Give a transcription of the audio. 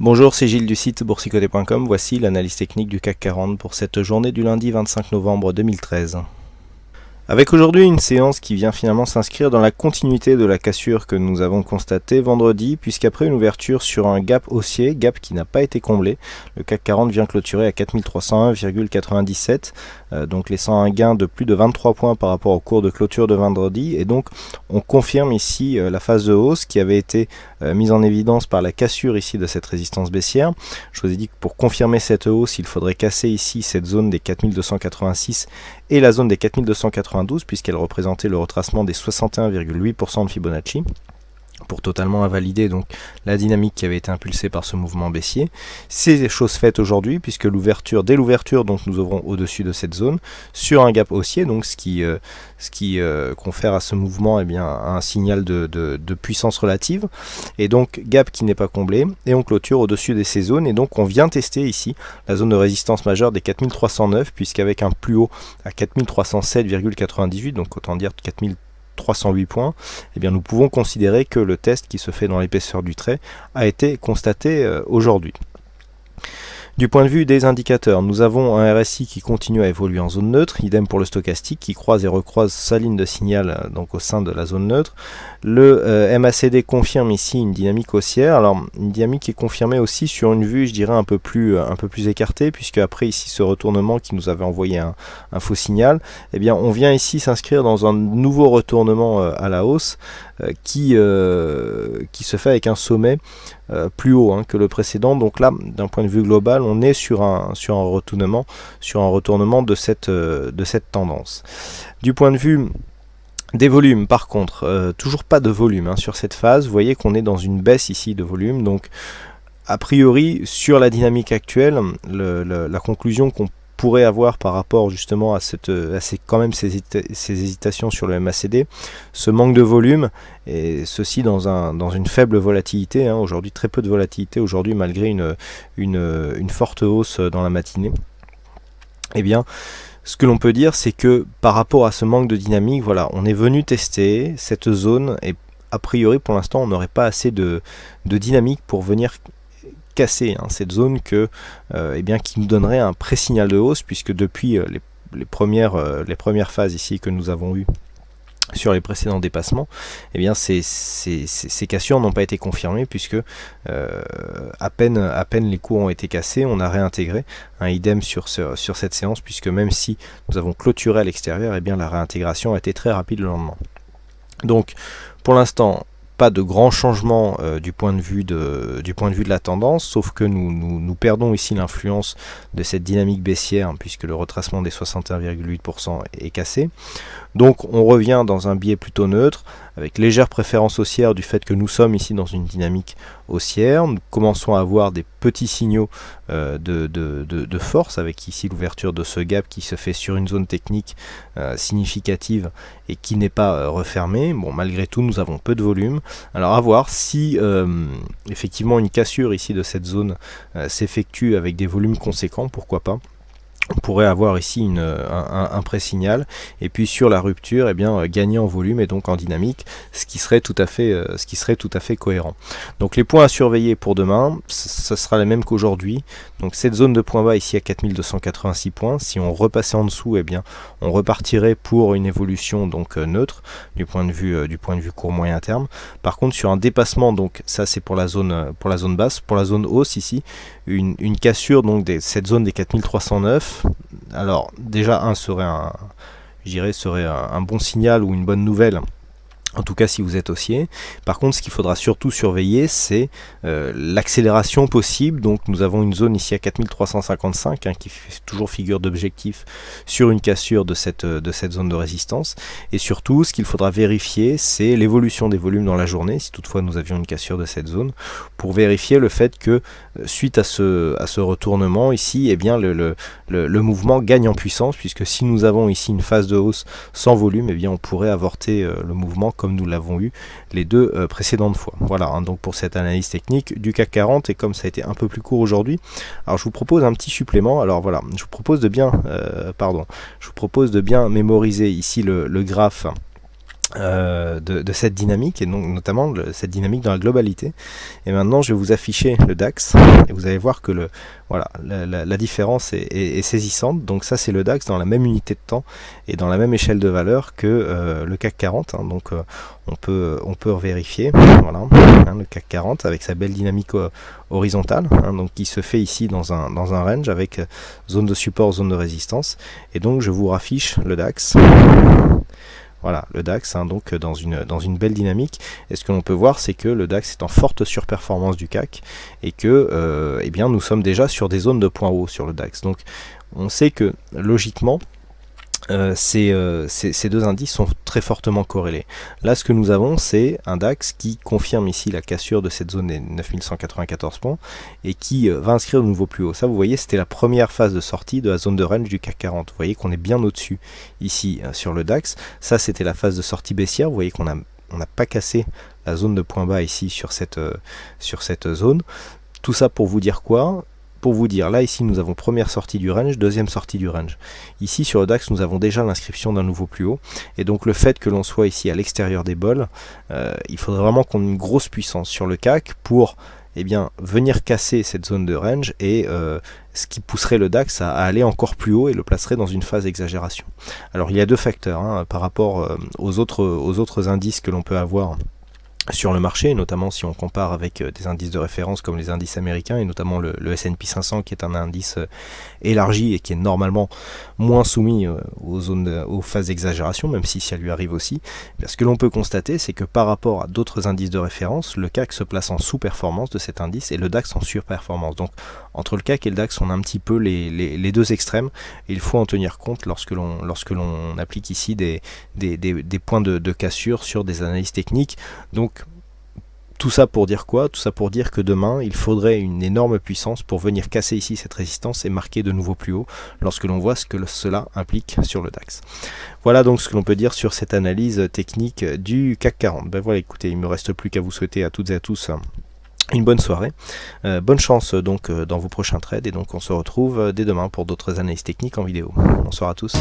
Bonjour, c'est Gilles du site boursicoté.com. Voici l'analyse technique du CAC 40 pour cette journée du lundi 25 novembre 2013. Avec aujourd'hui une séance qui vient finalement s'inscrire dans la continuité de la cassure que nous avons constatée vendredi, puisqu'après une ouverture sur un gap haussier, gap qui n'a pas été comblé, le CAC 40 vient clôturer à 4301,97, donc laissant un gain de plus de 23 points par rapport au cours de clôture de vendredi, et donc on confirme ici la phase de hausse qui avait été mise en évidence par la cassure ici de cette résistance baissière. Je vous ai dit que pour confirmer cette hausse, il faudrait casser ici cette zone des 4286 et la zone des 4292 puisqu'elle représentait le retracement des 61,8% de Fibonacci pour totalement invalider donc la dynamique qui avait été impulsée par ce mouvement baissier. C'est chose faite aujourd'hui puisque dès l'ouverture donc nous ouvrons au-dessus de cette zone sur un gap haussier, donc ce qui confère à ce mouvement un signal de puissance relative, et donc gap qui n'est pas comblé, et on clôture au-dessus de ces zones, et donc on vient tester ici la zone de résistance majeure des 4309 puisqu'avec un plus haut à 4307,98, donc autant dire 4308 points, eh bien nous pouvons considérer que le test qui se fait dans l'épaisseur du trait a été constaté aujourd'hui. Du point de vue des indicateurs, nous avons un RSI qui continue à évoluer en zone neutre, idem pour le stochastique qui croise et recroise sa ligne de signal donc au sein de la zone neutre. Le MACD confirme ici une dynamique haussière, alors une dynamique qui est confirmée aussi sur une vue, je dirais, un peu plus écartée, puisque après ici ce retournement qui nous avait envoyé un faux signal, eh bien on vient ici s'inscrire dans un nouveau retournement à la hausse qui se fait avec un sommet plus haut que le précédent. Donc là, d'un point de vue global, on est sur un retournement de cette tendance. Du point de vue des volumes, par contre, toujours pas de volume sur cette phase. Vous voyez qu'on est dans une baisse ici de volume. Donc, a priori, sur la dynamique actuelle, la conclusion qu'on pourrait avoir par rapport justement à ces hésitations sur le MACD, ce manque de volume, et ceci dans une faible volatilité, aujourd'hui très peu de volatilité aujourd'hui malgré une forte hausse dans la matinée. Eh bien, ce que l'on peut dire, c'est que par rapport à ce manque de dynamique, voilà, on est venu tester cette zone, et a priori pour l'instant on n'aurait pas assez de dynamique pour venir casser cette zone qui nous donnerait un pré-signal de hausse, puisque depuis les premières phases ici que nous avons eues sur les précédents dépassements, eh bien ces cassures n'ont pas été confirmées, puisque à peine les cours ont été cassés, on a réintégré un idem sur cette séance, puisque même si nous avons clôturé à l'extérieur, eh bien la réintégration a été très rapide le lendemain. Donc pour l'instant, pas de grands changements du point de vue de la tendance, sauf que nous perdons ici l'influence de cette dynamique baissière, puisque le retracement des 61,8% est cassé. Donc on revient dans un biais plutôt neutre, avec légère préférence haussière du fait que nous sommes ici dans une dynamique haussière. Nous commençons à avoir des petits signaux de force, avec ici l'ouverture de ce gap qui se fait sur une zone technique significative et qui n'est pas refermée. Bon, malgré tout, nous avons peu de volume. Alors à voir si effectivement une cassure ici de cette zone s'effectue avec des volumes conséquents, pourquoi pas. On pourrait avoir ici un pré-signal, et puis sur la rupture, gagner en volume et donc en dynamique, ce qui serait tout à fait cohérent. Donc les points à surveiller pour demain, ce sera les mêmes qu'aujourd'hui. Donc cette zone de point bas ici à 4286 points, si on repassait en dessous, on repartirait pour une évolution donc neutre du point de vue court moyen terme. Par contre, sur un dépassement, donc ça c'est pour la zone basse, pour la zone hausse ici, une cassure donc cette zone des 4309. Alors déjà serait un bon signal ou une bonne nouvelle, en tout cas si vous êtes haussier. Par contre, ce qu'il faudra surtout surveiller, c'est l'accélération possible. Donc nous avons une zone ici à 4355 qui fait toujours figure d'objectif sur une cassure de cette zone de résistance. Et surtout, ce qu'il faudra vérifier, c'est l'évolution des volumes dans la journée, si toutefois nous avions une cassure de cette zone, pour vérifier le fait que suite à ce retournement ici, le mouvement gagne en puissance, puisque si nous avons ici une phase de hausse sans volume, on pourrait avorter le mouvement comme nous l'avons eu les deux précédentes fois. Voilà, donc pour cette analyse technique du CAC 40, et comme ça a été un peu plus court aujourd'hui, alors je vous propose un petit supplément. Alors voilà, je vous propose de bien mémoriser ici le graphe de cette dynamique, et donc notamment cette dynamique dans la globalité. Et maintenant je vais vous afficher le DAX, et vous allez voir que voilà, la différence est saisissante. Donc ça c'est le DAX dans la même unité de temps et dans la même échelle de valeur que le CAC 40, hein. Donc on peut vérifier, voilà, hein, le CAC 40 avec sa belle dynamique horizontale, hein, donc qui se fait ici dans un range avec zone de support, zone de résistance. Et donc je vous raffiche le DAX. Voilà, le DAX, hein, donc dans une belle dynamique. Et ce que l'on peut voir, c'est que le DAX est en forte surperformance du CAC et que eh bien, nous sommes déjà sur des zones de points hauts sur le DAX. Donc on sait que logiquement, ces deux indices sont très fortement corrélés. Là, ce que nous avons, c'est un DAX qui confirme ici la cassure de cette zone des 9194 points et qui va inscrire de nouveau plus haut. Ça, vous voyez, c'était la première phase de sortie de la zone de range du CAC 40. Vous voyez qu'on est bien au-dessus ici sur le DAX. Ça, c'était la phase de sortie baissière. Vous voyez qu'on n'a pas cassé la zone de point bas ici sur cette zone. Tout ça pour vous dire quoi ? Pour vous dire, là ici nous avons première sortie du range, deuxième sortie du range. Ici sur le DAX nous avons déjà l'inscription d'un nouveau plus haut, et donc le fait que l'on soit ici à l'extérieur des bols, il faudrait vraiment qu'on ait une grosse puissance sur le CAC pour bien venir casser cette zone de range, et ce qui pousserait le DAX à aller encore plus haut et le placerait dans une phase d'exagération. Alors il y a deux facteurs, hein, par rapport aux autres indices que l'on peut avoir sur le marché, notamment si on compare avec des indices de référence comme les indices américains, et notamment le S&P 500 qui est un indice élargi et qui est normalement moins soumis aux phases d'exagération, même si ça lui arrive aussi. Mais ce que l'on peut constater, c'est que par rapport à d'autres indices de référence, le CAC se place en sous-performance de cet indice et le DAX en surperformance. Donc entre le CAC et le DAX, on a un petit peu les deux extrêmes, et il faut en tenir compte lorsque l'on applique ici des points de cassure sur des analyses techniques. Donc tout ça pour dire quoi ? Tout ça pour dire que demain, il faudrait une énorme puissance pour venir casser ici cette résistance et marquer de nouveau plus haut lorsque l'on voit ce que cela implique sur le DAX. Voilà donc ce que l'on peut dire sur cette analyse technique du CAC 40. Ben voilà, écoutez, il ne me reste plus qu'à vous souhaiter à toutes et à tous une bonne soirée. Bonne chance donc dans vos prochains trades, et donc on se retrouve dès demain pour d'autres analyses techniques en vidéo. Bonsoir à tous.